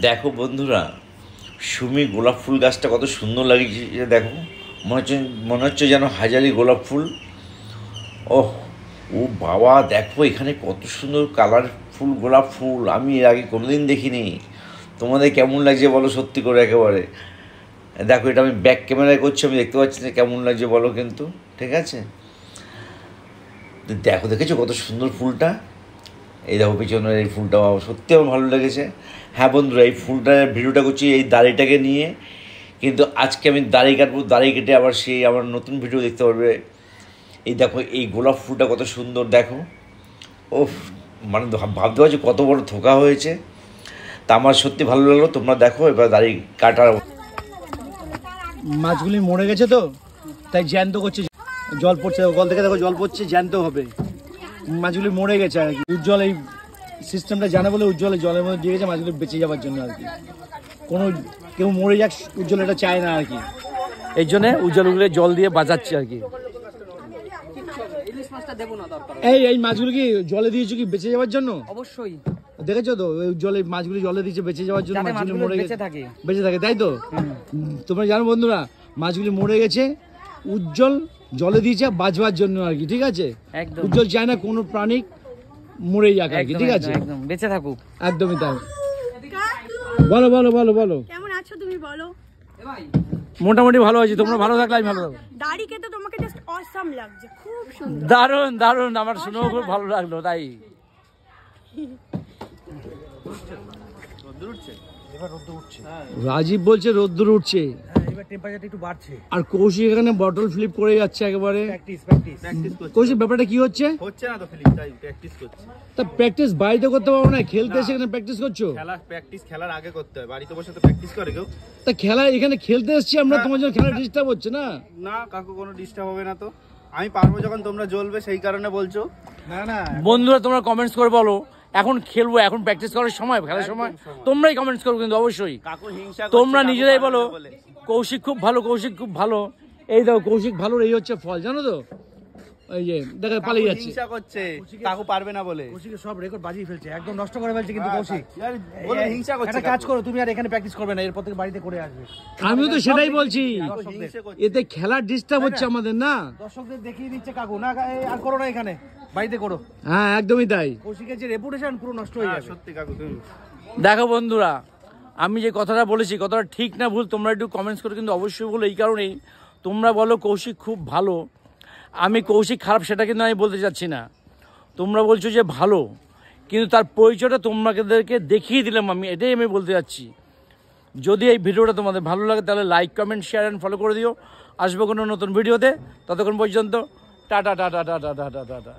দেখো বন্ধুরা, সুমি গোলাপ ফুল গাছটা কত সুন্দর লাগছে। দেখো, মনে হচ্ছে যেন হাজারি গোলাপ ফুল। ওহ, ও বাবা, দেখো এখানে কত সুন্দর কালারফুল গোলাপ ফুল, আমি এর আগে কোনোদিন দেখিনি। তোমাদের কেমন লাগছে বলো সত্যি করে একেবারে। দেখো, এটা আমি ব্যাক ক্যামেরায় করছি, আমি দেখতে পাচ্ছি না কেমন লাগছে বলো কিন্তু। ঠিক আছে, দেখো, দেখেছো কত সুন্দর ফুলটা। এই দেখো পিছনের এই ফুলটা, সত্যি আমার ভালো লেগেছে। হ্যাঁ বন্ধুরা, এই ফুলটার ভিডিওটা করছি এই দাড়িটাকে নিয়ে, কিন্তু আজকে আমি দাড়ি কাটবো। দাড়ি কেটে আবার সেই আমার নতুন ভিডিও দেখতে পারবে। এই দেখো, এই গোলাপ ফুলটা কত সুন্দর দেখো। ও মানে ভাবতে পারছো কত বড় থোকা হয়েছে। তা আমার সত্যি ভালো লাগলো। তোমরা দেখো এবার দাড়ি কাটার। মাছগুলি মরে গেছে তো, তাই জ্যান্ত করছে। জল পড়ছে, কল থেকে দেখো জল পড়ছে, জ্যান্ত হবে। মাছগুলি মরে গেছে আর কি। উজ্জ্বল এই সিস্টেমটা জানে বলে উজ্জ্বল জলের মধ্যে দিয়ে গেছে মাছগুলি বেঁচে যাওয়ার জন্য আর কি। কোনো কেউ মরে যাক, উজ্জ্বল এটা চায় না আর কি। এই জন্য উজ্জ্বলগুলো জল দিয়ে বাঁচাচ্ছে আর কি। এই মাছগুলো কি জলে দিয়েছো কি বেঁচে যাওয়ার জন্য? অবশ্যই। দেখেছো তো, জলে মাছগুলি জলে দিয়েছে বেঁচে যাওয়ার জন্য। মাছগুলি মরে গেছে, বেঁচে থাকে, তাই তো? তোমরা জানো বন্ধুরা, মাছগুলি মরে গেছে, উজ্জ্বল জলে দিয়েছে বাঁচবার জন্য আর কি। ঠিক আছে, উজ্জ্বল চায় না কোনো প্রাণী মরে যাক আর কি। ঠিক আছে, একদম বেঁচে থাকুক, একদমই তাই। বলো বলো বলো বলো, কেমন আছো তুমি বলো? মোটামুটি ভালো আছি, তোমরা ভালো থাকলে আমি ভালো থাকবো। দাড়ি কেটে তোমাকে জাস্ট অসাম লাগছে, খুব সুন্দর। দারুণ দারুণ, আমার শুনেও খুব ভালো লাগলো। তাই রাজীব বলছে রোদ্দুর উঠছে, আর কৌশিক এখানে বটল ফ্লিপ করে যাচ্ছে একেবারে। কৌশিক, ব্যাপারটা কি হচ্ছে? না তো ফিলিপ, তাই প্র্যাকটিস করছি। তা প্র্যাকটিস বাড়িতে করতে পারো না? খেলতে এসে এখানে প্র্যাকটিস করছো? খেলার আগে করতে হয়, বাড়িতে বসে তো প্র্যাকটিস করে কেউ। তা খেলা এখানে খেলতে এসেছি আমরা, তোমার জন্য খেলা ডিস্টার্ব হচ্ছে না? না কাকু, কোনো ডিস্টার্ব হবে না তো। আমি পারবো যখন তোমরা জ্বলবে সেই কারণে বলছো। না না বন্ধুরা, তোমরা কমেন্টস করে বলো এখন খেলবো, এখন প্র্যাকটিস করার সময়, খেলার সময়? তোমরাই কমেন্টস করো কিন্তু অবশ্যই। কাকু হিংসা, তোমরা নিজেরাই বলো কৌশিক খুব ভালো, কৌশিক খুব ভালো। এই দেখো কৌশিক ভালো, এই হচ্ছে ফল, জানো তো? এই যে দেখো পালিয়ে যাচ্ছে, হিংসা করছে কাকু পারবে না বলে। কৌশিক সব রেকর্ড বাজিয়ে ফেলছে, একদম নষ্ট করে ফেলছে কিন্তু কৌশিক। বলে হিংসা করছে। একটা কাজ করো, তুমি আর এখানে প্র্যাকটিস করবে না, এরপর থেকে বাড়িতে করে আসবে। আমিও তো সেটাই বলছি, এতে খেলার ডিস্টার্ব হচ্ছে আমাদের না। দর্শকদের দেখিয়ে দিচ্ছে কাকু, না আর করো না, এখানে বাড়িতে করো। হ্যাঁ একদমই তাই, কৌশিকের যে রেপুটেশন পুরো নষ্ট হয়ে যাবে। সত্যি কাকু তুমি দেখো বন্ধুরা, আমি যে কথাটা বলেছি কথাটা ঠিক না ভুল তোমরা একটু কমেন্টস করে কিন্তু অবশ্যই বলো। এই কারণেই তোমরা বলো কৌশিক খুব ভালো, আমি কৌশিক খারাপ সেটা কিন্তু আমি বলতে চাচ্ছি না। তোমরা বলছো যে ভালো, কিন্তু তার পরিচয়টা তোমাদেরকে দেখিয়ে দিলাম আমি, এটাই আমি বলতে চাচ্ছি। যদি এই ভিডিওটা তোমাদের ভালো লাগে তাহলে like comment share and follow করে দিও। আসবো কোনো নতুন ভিডিওতে, ততক্ষণ পর্যন্ত tata tata tata tata tata.